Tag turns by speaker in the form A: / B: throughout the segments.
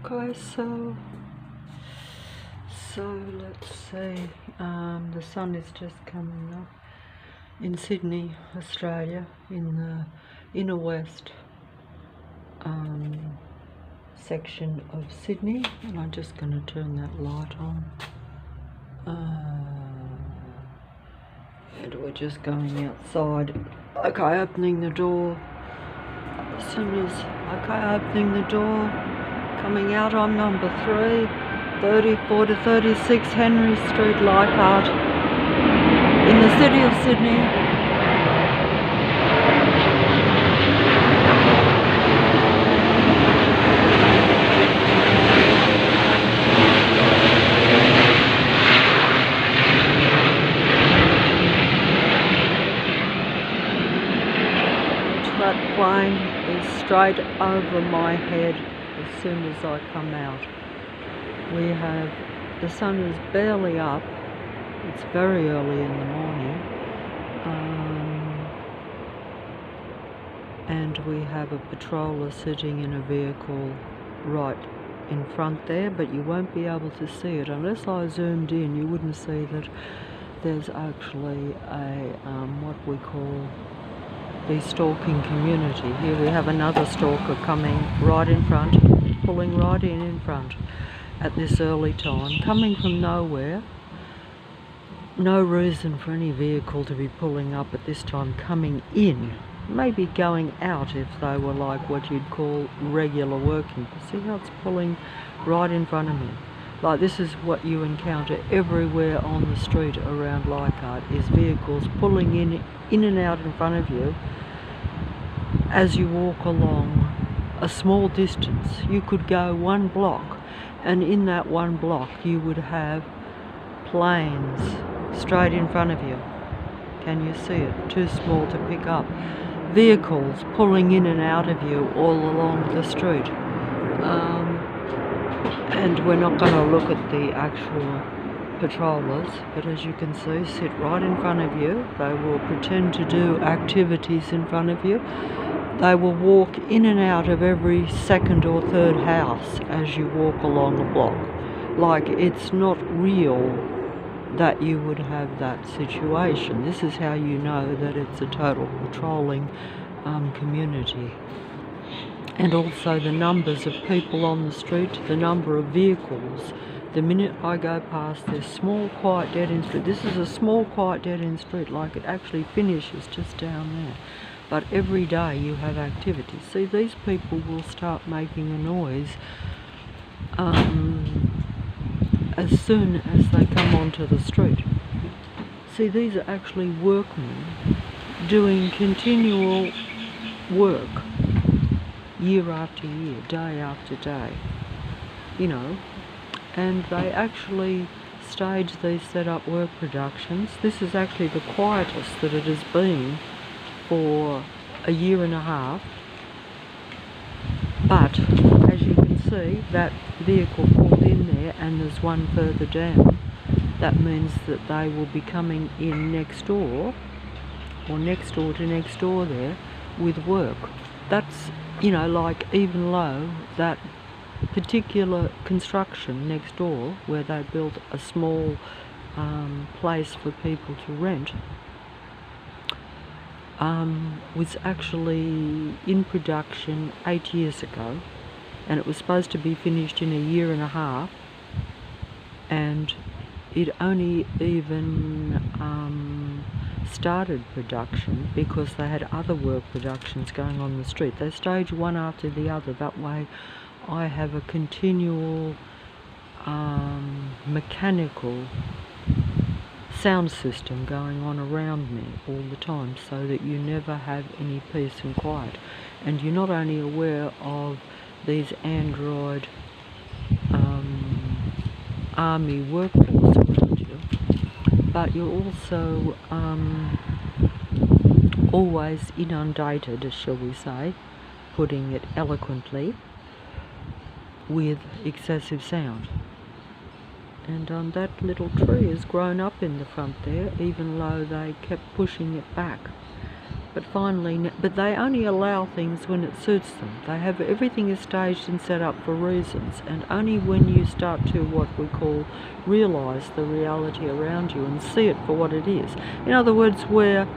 A: Okay, so let's see. The sun is just coming up in Sydney, Australia, in the inner west section of Sydney, and I'm just going to turn that light on. And we're just going outside. Okay, opening the door. As soon as opening the door, coming out on number 3, 34 to 36 Henry Street, Leichhardt, in the city of Sydney. That plane is straight over my head as soon as I come out. The sun is barely up, it's very early in the morning, and we have a patroller sitting in a vehicle right in front there, but you won't be able to see it. Unless I zoomed in, you wouldn't see that there's actually a, what we call the stalking community. Here we have another stalker coming right in front, pulling right in front at this early time, coming from nowhere. No reason for any vehicle to be pulling up at this time, coming in. Maybe going out if they were like what you'd call regular working. See how it's pulling right in front of me? Like, this is what you encounter everywhere on the street around Leichhardt, is vehicles pulling in and out in front of you as you walk along a small distance. You could go 1 block, and in that 1 block you would have planes straight in front of you. Can you see it? Too small to pick up. Vehicles pulling in and out of you all along the street. And we're not going to look at the actual patrollers, but as you can see, sit right in front of you. They will pretend to do activities in front of you. They will walk in and out of every second or third house as you walk along the block. Like, it's not real that you would have that situation. This is how you know that it's a total patrolling community. And also the numbers of people on the street, the number of vehicles. The minute I go past this small, quiet, dead-end street, this is a small, quiet, dead-end street, like it actually finishes just down there. But every day you have activities. See, these people will start making a noise as soon as they come onto the street. See, these are actually workmen doing continual work, year after year, day after day, you know, and they actually stage these set-up work productions. This is actually the quietest that it has been for a year and a half, but as you can see, that vehicle pulled in there and there's one further down. That means that they will be coming in next door, or next door to next door there, with work. That's, you know, like, even though that particular construction next door, where they built a small place for people to rent, was actually in production 8 years ago, and it was supposed to be finished in a year and a half, and it only even started production because they had other work productions going on the street. They stage one after the other. That way I have a continual mechanical sound system going on around me all the time, so that you never have any peace and quiet. And you're not only aware of these Android army workforce around you, but you're also always inundated, shall we say, putting it eloquently, with excessive sound. And that little tree has grown up in the front there, even though they kept pushing it back. But finally, but they only allow things when it suits them. They have everything is staged and set up for reasons, and only when you start to what we call realise the reality around you and see it for what it is. In other words, where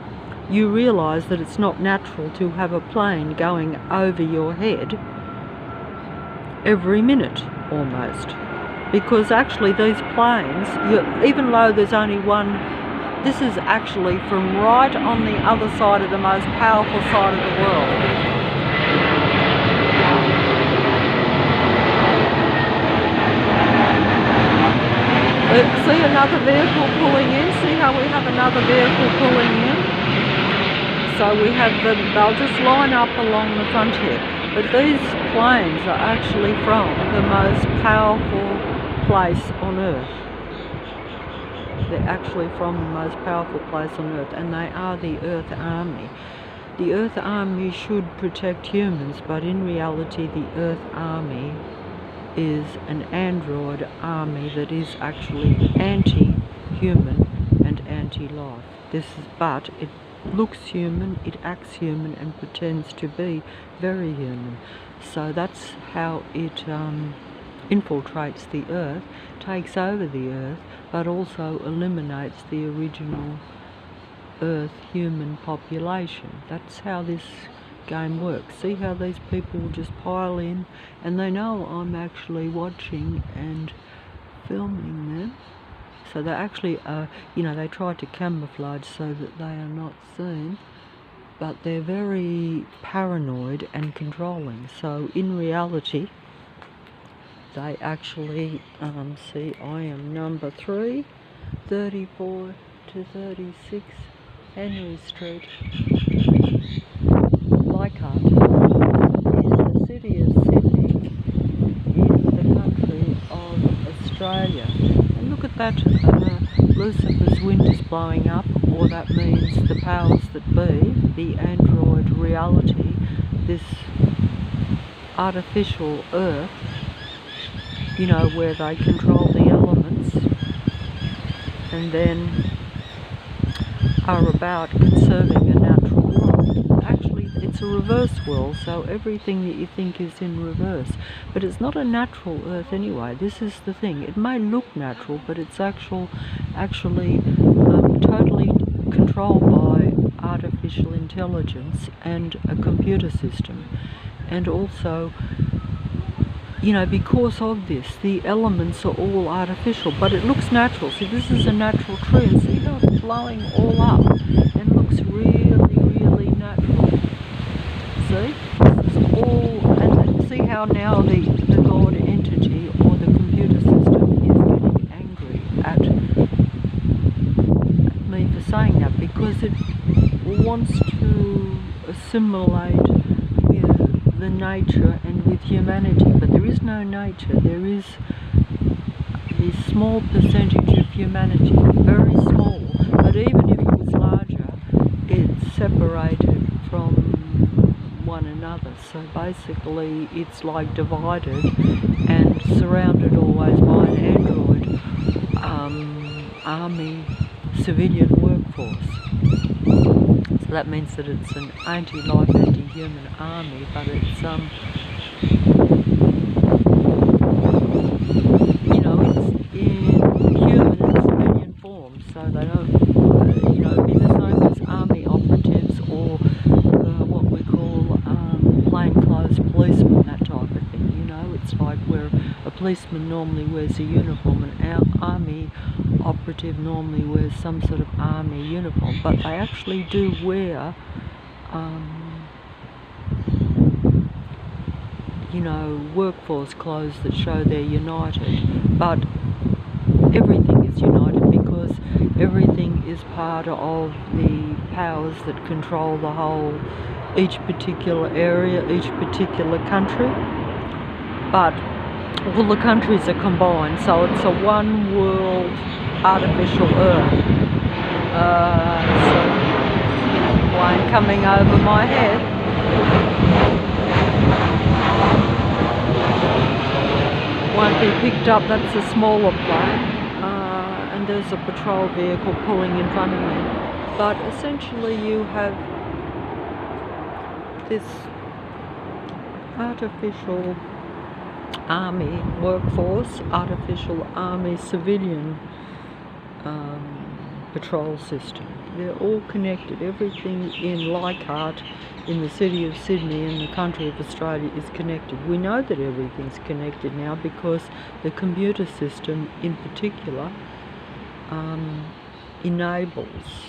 A: you realise that it's not natural to have a plane going over your head every minute almost, because actually these planes, even though there's only one, this is actually from right on the other side of the most powerful side of the world. See another vehicle pulling in? See how we have another vehicle pulling in? So we have them, they'll just line up along the front here. But these planes are actually from the most powerful place on Earth. They're actually from the most powerful place on Earth, and they are the Earth Army. The Earth Army should protect humans, but in reality the Earth Army is an android army that is actually anti-human and anti-life. But it looks human, it acts human, and pretends to be very human. So that's how it infiltrates the Earth, takes over the Earth, but also eliminates the original Earth human population. That's how this game works. See how these people just pile in, and they know I'm actually watching and filming them. So they actually, they try to camouflage so that they are not seen, but they're very paranoid and controlling. So in reality, they actually, see, I am number 3, 34 to 36 Henry Street, Leichhardt, in the city of Sydney, in the country of Australia. And look at that, Lucifer's wind is blowing up, or that means the powers that be, the android reality, this artificial Earth, where they control the elements and then are about conserving a natural world. Actually, it's a reverse world, so everything that you think is in reverse. But it's not a natural Earth anyway. This is the thing. It may look natural, but it's actually totally controlled by artificial intelligence and a computer system. And also, because of this, the elements are all artificial, but it looks natural. See, this is a natural tree, and see how it's blowing all up, and looks really, really natural. See? This is all, and see how now the God entity or the computer system is getting angry at me for saying that, because it wants to assimilate with the nature and with humanity, but there is no nature. There is a small percentage of humanity, very small, but even if it was larger, it's separated from one another. So basically it's like divided and surrounded always by an android army civilian workforce. So that means that it's an anti-life, anti-human army, but it's it's in human and civilian form, so they don't, be the same as army operatives or what we call plainclothes policemen, that type of thing. It's like where a policeman normally wears a uniform, and our army operative normally wears some sort of army uniform, but they actually do wear workforce clothes that show they're united, but everything is united because everything is part of the powers that control the whole, each particular area, each particular country, but all the countries are combined, so it's a one world artificial Earth. Plane coming over my head. Won't be picked up, that's a smaller plane, and there's a patrol vehicle pulling in front of me. But essentially you have this artificial army workforce, artificial army civilian patrol system. They're all connected. Everything in Leichhardt, in the city of Sydney, in the country of Australia, is connected. We know that everything's connected now because the computer system in particular enables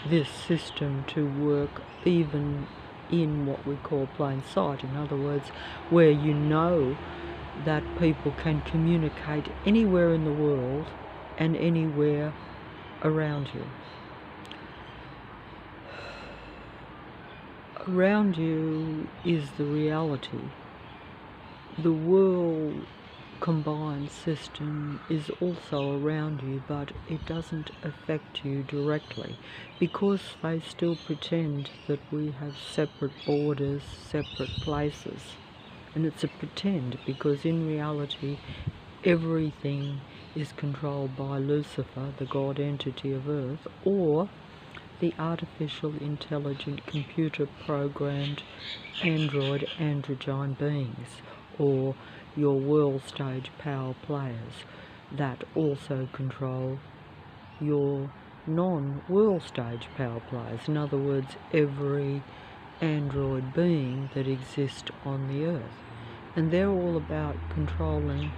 A: this system to work even in what we call plain sight. In other words, where you know that people can communicate anywhere in the world and anywhere around you. Around you is the reality. The world combined system is also around you, but it doesn't affect you directly because they still pretend that we have separate borders, separate places. And it's a pretend because in reality everything is controlled by Lucifer, the God entity of Earth, or the artificial intelligent computer programmed androgyne beings, or your world stage power players that also control your non-world stage power players. In other words, every android being that exists on the Earth. And they're all about controlling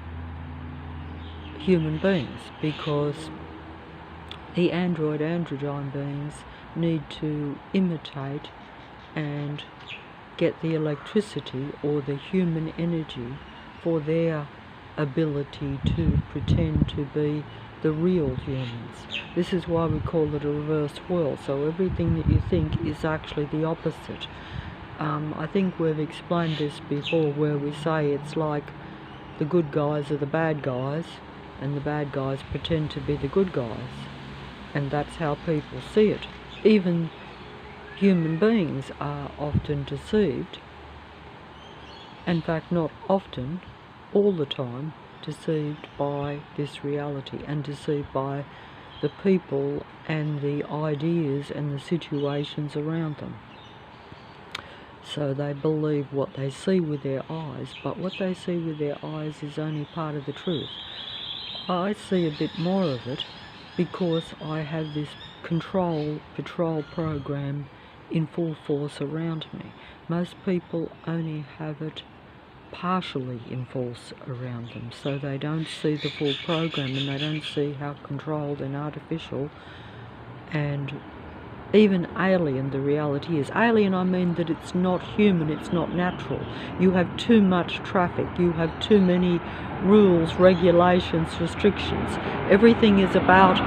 A: human beings because the androgyne beings need to imitate and get the electricity or the human energy for their ability to pretend to be the real humans. This is why we call it a reverse world. So everything that you think is actually the opposite. I think we've explained this before, where we say it's like the good guys are the bad guys and the bad guys pretend to be the good guys, and that's how people see it. Even human beings are often deceived, in fact not often, all the time, deceived by this reality and deceived by the people and the ideas and the situations around them. So they believe what they see with their eyes, but what they see with their eyes is only part of the truth. I see a bit more of it because I have this patrol program in full force around me. Most people only have it partially in force around them, so they don't see the full program and they don't see how controlled and artificial and even alien the reality is. Alien, I mean that it's not human, it's not natural. You have too much traffic, you have too many rules, regulations, restrictions. Everything is about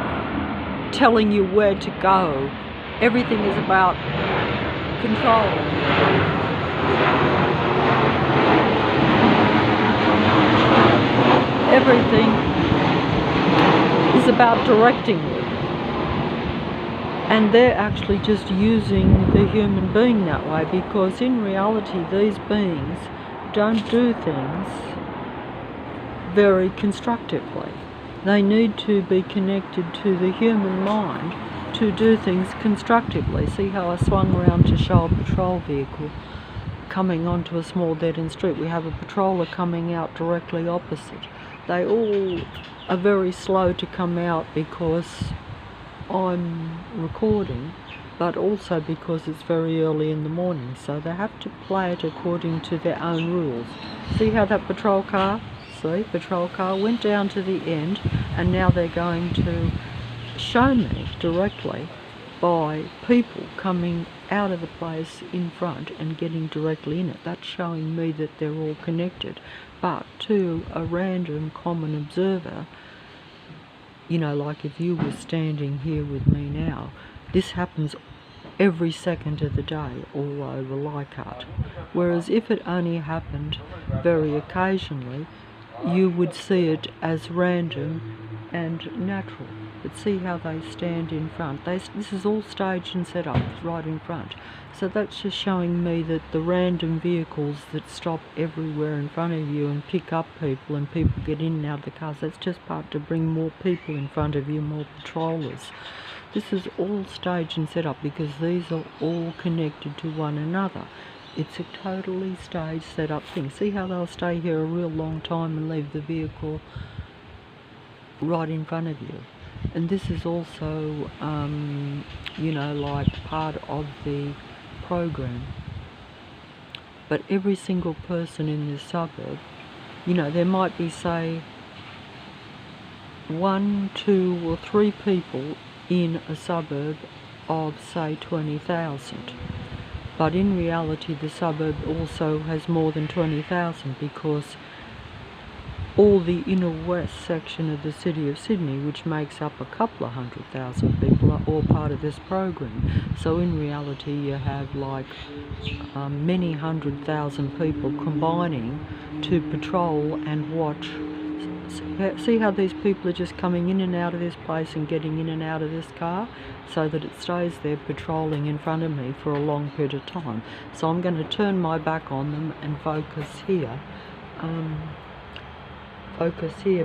A: telling you where to go. Everything is about control. Everything is about directing you. And they're actually just using the human being that way, because in reality these beings don't do things very constructively. They need to be connected to the human mind to do things constructively. See how I swung around to show a patrol vehicle coming onto a small dead-end street. We have a patroller coming out directly opposite. They all are very slow to come out because I'm recording, but also because it's very early in the morning, so they have to play it according to their own rules. See how that patrol car went down to the end, and now they're going to show me directly by people coming out of the place in front and getting directly in it. That's showing me that they're all connected. But to a random common observer, you know, like if you were standing here with me now, this happens every second of the day all over Leichhardt. Whereas if it only happened very occasionally, you would see it as random and natural. But see how they stand in front. This is all staged and set up right in front. So that's just showing me that the random vehicles that stop everywhere in front of you and pick up people and people get in and out of the cars, that's just part to bring more people in front of you, more patrollers. This is all staged and set up because these are all connected to one another. It's a totally staged, set up thing. See how they'll stay here a real long time and leave the vehicle right in front of you. And this is also, you know, like part of the program. But every single person in this suburb, you know, there might be, say, 1, 2 or 3 people in a suburb of, say, 20,000. But in reality the suburb also has more than 20,000, because all the inner west section of the city of Sydney, which makes up a couple of 100,000 people, are all part of this program. So in reality you have like many 100,000 people combining to patrol and watch. See how these people are just coming in and out of this place and getting in and out of this car, so that it stays there patrolling in front of me for a long period of time. So I'm going to turn my back on them and focus here.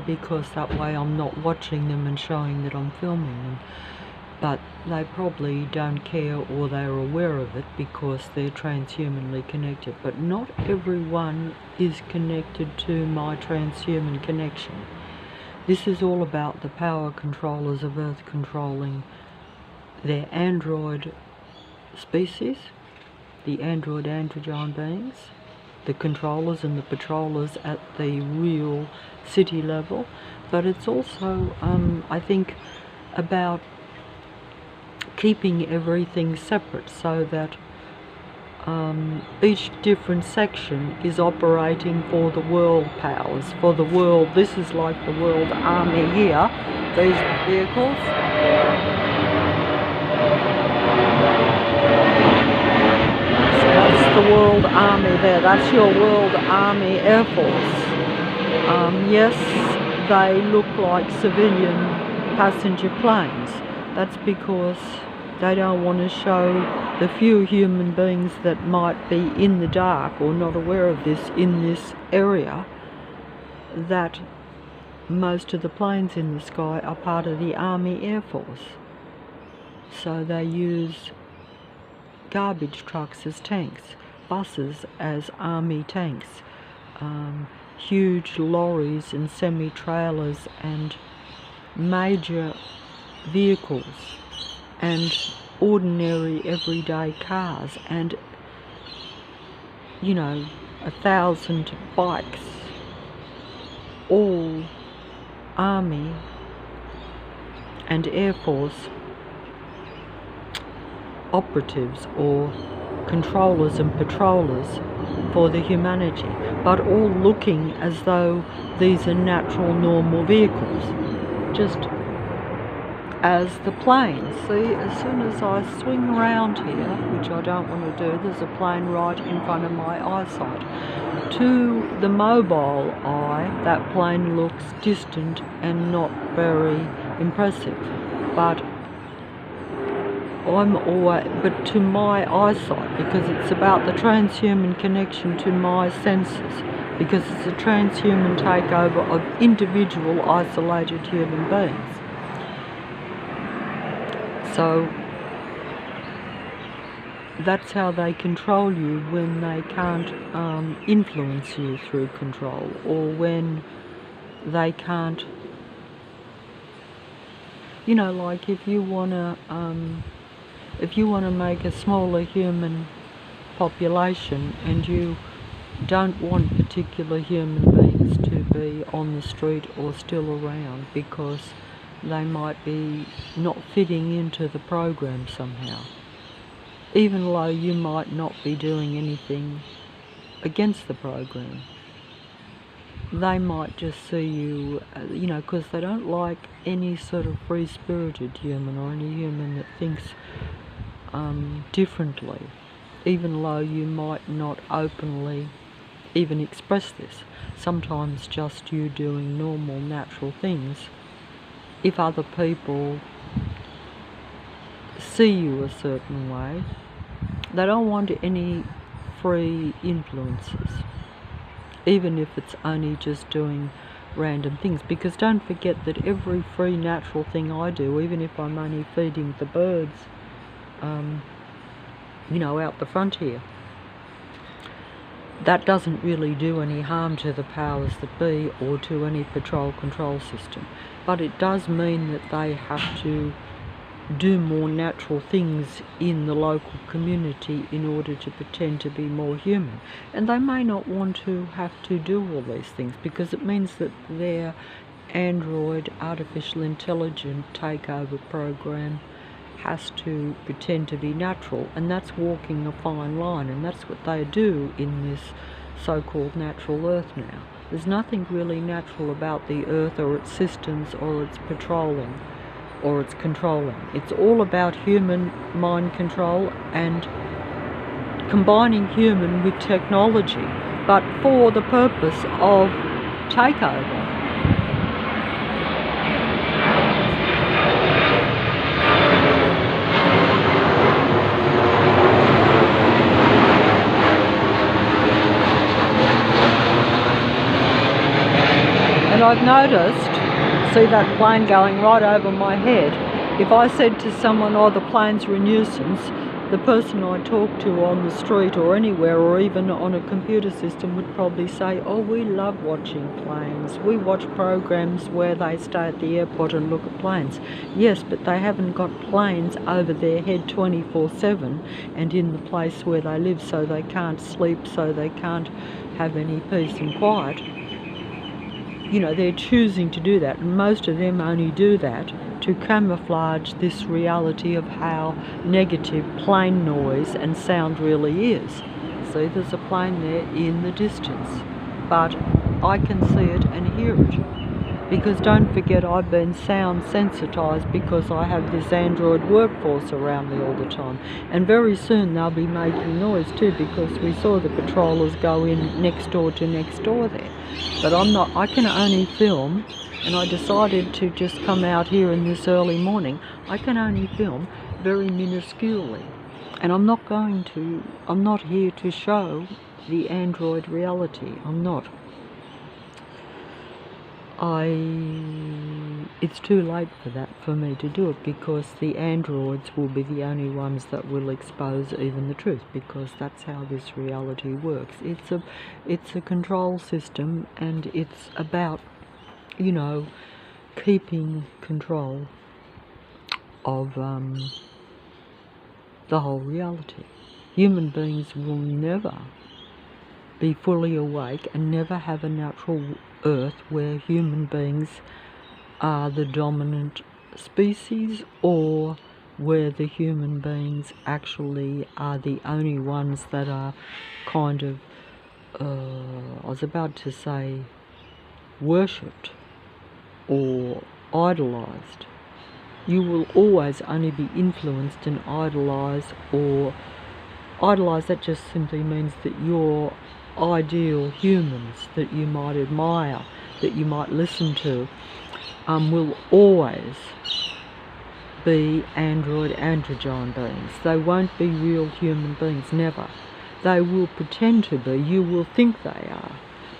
A: Because that way I'm not watching them and showing that I'm filming them. But they probably don't care, or they're aware of it because they're transhumanly connected. But not everyone is connected to my transhuman connection. This is all about the power controllers of Earth controlling their android species, the android-androgyne beings, the controllers and the patrollers at the real city level. But it's also, I think, about keeping everything separate, so that each different section is operating for the world powers, for the world. This is like the world army here, these vehicles. So that's the world army there, that's your world army air force. Yes, they look like civilian passenger planes. That's because they don't want to show the few human beings that might be in the dark or not aware of this in this area, that most of the planes in the sky are part of the Army Air Force. So they use garbage trucks as tanks, buses as army tanks, huge lorries and semi-trailers and major vehicles and ordinary everyday cars, and, you know, 1,000 bikes, all Army and Air Force operatives or controllers and patrollers for the humanity, but all looking as though these are natural, normal vehicles, just as the planes. See, as soon as I swing around here, which I don't want to do, there's a plane right in front of my eyesight. To the mobile eye, that plane looks distant and not very impressive, but to my eyesight, because it's about the transhuman connection to my senses, because it's a transhuman takeover of individual isolated human beings. So that's how they control you when they can't influence you through control, or when they can't, you know, like if you want to make a smaller human population and you don't want particular human beings to be on the street or still around because they might be not fitting into the program somehow, even though you might not be doing anything against the program. They might just see you, you know, because they don't like any sort of free-spirited human or any human that thinks differently, even though you might not openly even express this. Sometimes just you doing normal, natural things, if other people see you a certain way, they don't want any free influences, even if it's only just doing random things. Because don't forget that every free natural thing I do, even if I'm only feeding the birds, you know, out the front here, that doesn't really do any harm to the powers that be or to any patrol control system. But it does mean that they have to do more natural things in the local community in order to pretend to be more human. And they may not want to have to do all these things, because it means that their android artificial intelligence takeover program has to pretend to be natural, and that's walking a fine line, and that's what they do in this so-called natural Earth now. There's nothing really natural about the Earth or its systems or its patrolling or its controlling. It's all about human mind control and combining human with technology, but for the purpose of takeover. And I've noticed, see that plane going right over my head, if I said to someone, oh, the planes are a nuisance, the person I talk to on the street or anywhere or even on a computer system would probably say, oh, we love watching planes. We watch programs where they stay at the airport and look at planes. Yes, but they haven't got planes over their head 24/7 and in the place where they live, so they can't sleep, so they can't have any peace and quiet. You know, they're choosing to do that, and most of them only do that to camouflage this reality of how negative plane noise and sound really is. See, there's a plane there in the distance, but I can see it and hear it. Because don't forget, I've been sound sensitized because I have this android workforce around me all the time. And very soon they'll be making noise too, because we saw the patrollers go in next door to next door there. But I can only film, and I decided to just come out here in this early morning. I can only film very minusculely. And I'm not here to show the android reality. I'm not. It's too late for me to do it, because the androids will be the only ones that will expose even the truth, because that's how this reality works. It's a control system, and it's about, you know, keeping control of the whole reality. Human beings will never be fully awake and never have a natural Earth where human beings are the dominant species, or where the human beings actually are the only ones that are kind of, I was about to say, worshipped or idolized. You will always only be influenced and idolized, or idolized, that just simply means that you're ideal humans that you might admire, that you might listen to, will always be androgyne beings. They won't be real human beings, never. They will pretend to be. You will think they are,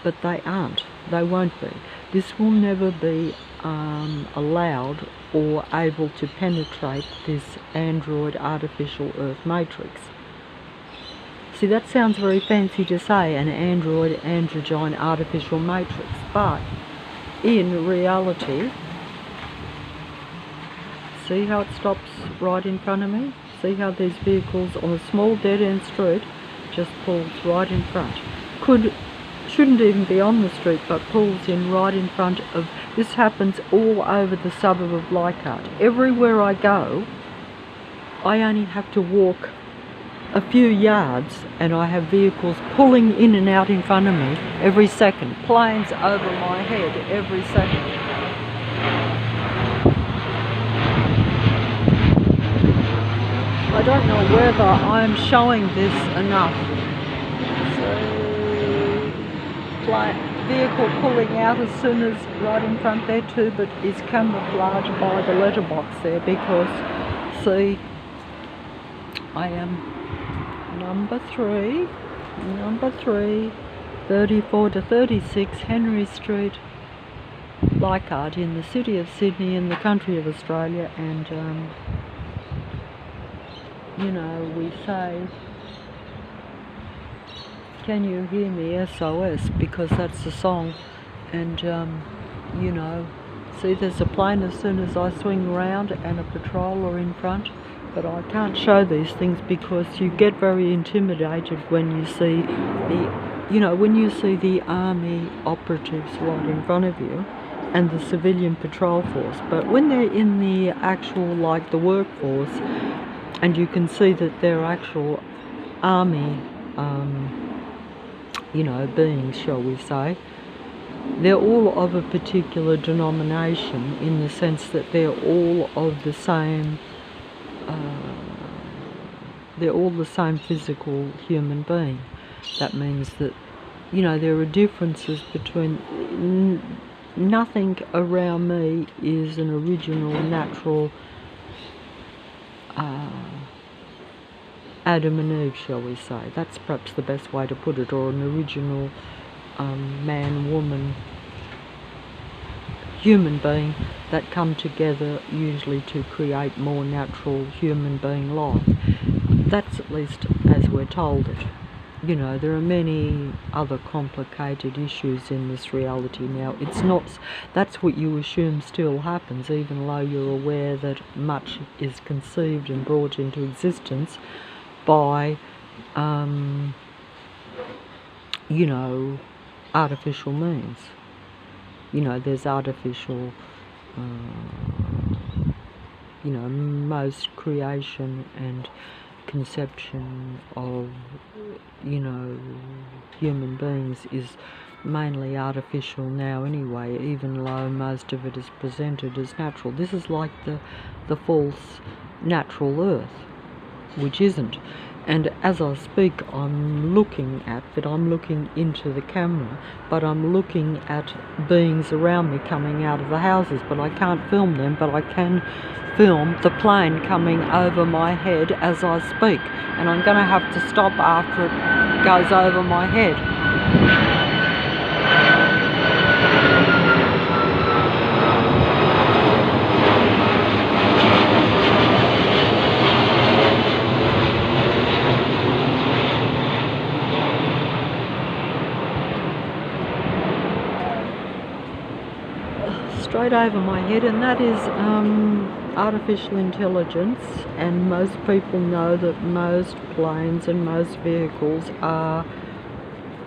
A: but they aren't. They won't be. This will never be allowed or able to penetrate this android artificial Earth matrix. See, that sounds very fancy to say, an androgyne artificial matrix, but in reality, see how it stops right in front of me? See how these vehicles on a small dead-end street just pulls right in front. Shouldn't even be on the street, but pulls in right in front of. This happens all over the suburb of Leichhardt. Everywhere I go, I only have to walk a few yards and I have vehicles pulling in and out in front of me every second. Planes over my head every second. I don't know whether I'm showing this enough. So, vehicle pulling out as soon as right in front there too, but is camouflaged by the letterbox there, because see, I am number 3, 34 to 36 Henry Street, Leichhardt, in the city of Sydney, in the country of Australia. And you know, we say Can You Hear Me, SOS, because that's the song. And you know, see, there's a plane as soon as I swing around and a patroller in front, but I can't show these things because you get very intimidated when you see the army operatives right in front of you and the civilian patrol force. But when they're in the actual, like the workforce, and you can see that they're actual army beings, shall we say, they're all of a particular denomination in the sense that they're all of the same, physical human being. That means that, there are differences between, nothing around me is an original, natural Adam and Eve, shall we say. That's perhaps the best way to put it, or an original man, woman, human being that come together usually to create more natural human being life. That's at least as we're told it. There are many other complicated issues in this reality now. It's not, that's what you assume still happens, even though you're aware that much is conceived and brought into existence by, artificial means. There's artificial, most creation and conception of, human beings is mainly artificial now anyway, even though most of it is presented as natural. This is like the false natural earth, which isn't. And as I speak, I'm looking into the camera, but I'm looking at beings around me coming out of the houses, but I can't film them, but I can film the plane coming over my head as I speak. And I'm going to have to stop after it goes over my head. Straight over my head, and that is artificial intelligence. And most people know that most planes and most vehicles are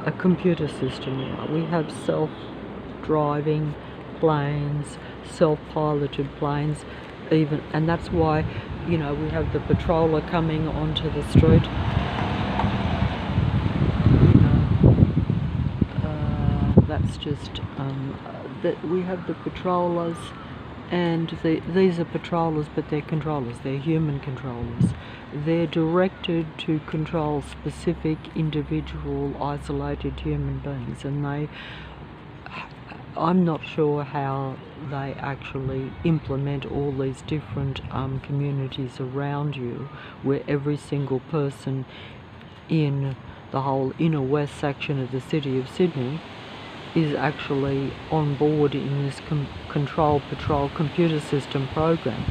A: a computer system now. We have self-driving planes, self-piloted planes, even, and that's why, we have the patroller coming onto the street. That's just that we have the patrollers, and these are patrollers, but they're controllers. They're human controllers. They're directed to control specific individual isolated human beings, and I'm not sure how they actually implement all these different communities around you, where every single person in the whole inner west section of the city of Sydney is actually on board in this control patrol computer system program.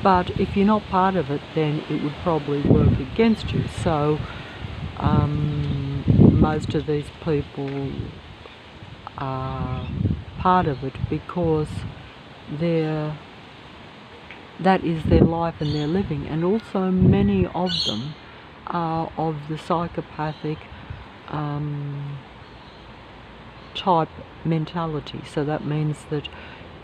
A: But if you're not part of it, then it would probably work against you. So most of these people are part of it because that is their life and their living. And also many of them are of the psychopathic type mentality. So that means that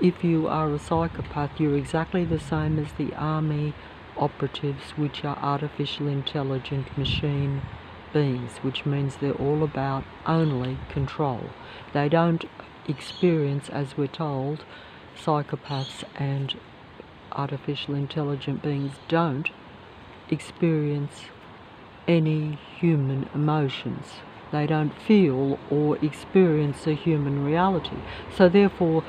A: if you are a psychopath, you're exactly the same as the army operatives, which are artificial intelligent machine beings, which means they're all about only control. They don't experience, as we're told, psychopaths and artificial intelligent beings don't experience any human emotions. They don't feel or experience a human reality. So therefore,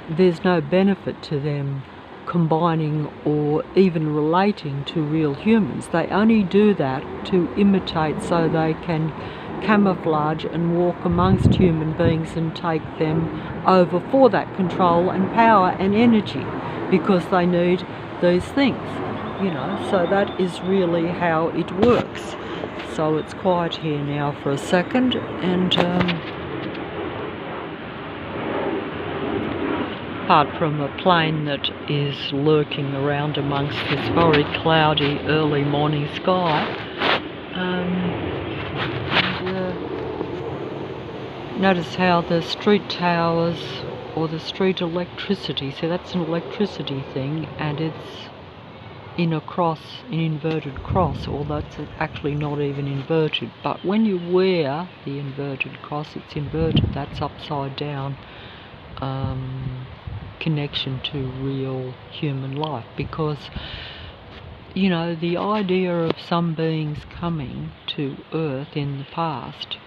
A: there's no benefit to them combining or even relating to real humans. They only do that to imitate, so they can camouflage and walk amongst human beings and take them over for that control and power and energy, because they need these things, So that is really how it works. So it's quiet here now for a second, and apart from a plane that is lurking around amongst this very cloudy early morning sky, notice how the street towers or the street electricity, so that's an electricity thing, and it's in a cross, an inverted cross, although it's actually not even inverted. But when you wear the inverted cross, it's inverted. That's upside down connection to real human life, because you know, the idea of some beings coming to Earth in the past,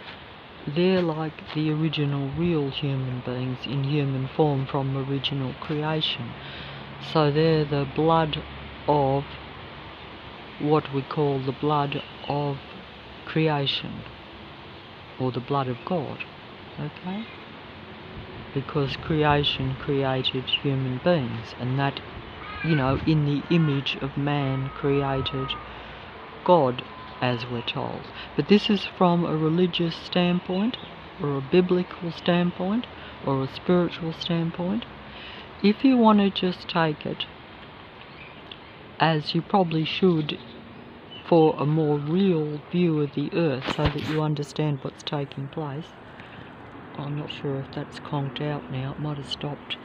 A: they're like the original real human beings in human form from original creation. So they're the blood of what we call the blood of creation, or the blood of God, okay? Because creation created human beings, and that, you know, in the image of man created God, as we're told. But this is from a religious standpoint, or a biblical standpoint, or a spiritual standpoint. If you want to just take it, as you probably should, for a more real view of the earth, so that you understand what's taking place. I'm not sure if that's conked out now, it might have stopped.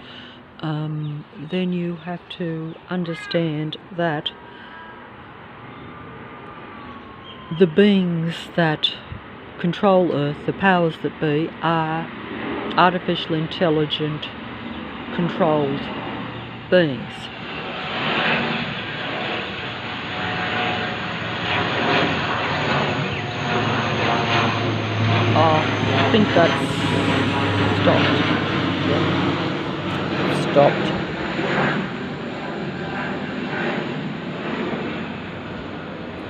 A: Then you have to understand that the beings that control Earth, the powers that be, are artificial intelligent controlled beings. I think that's stopped. Yeah. Stopped.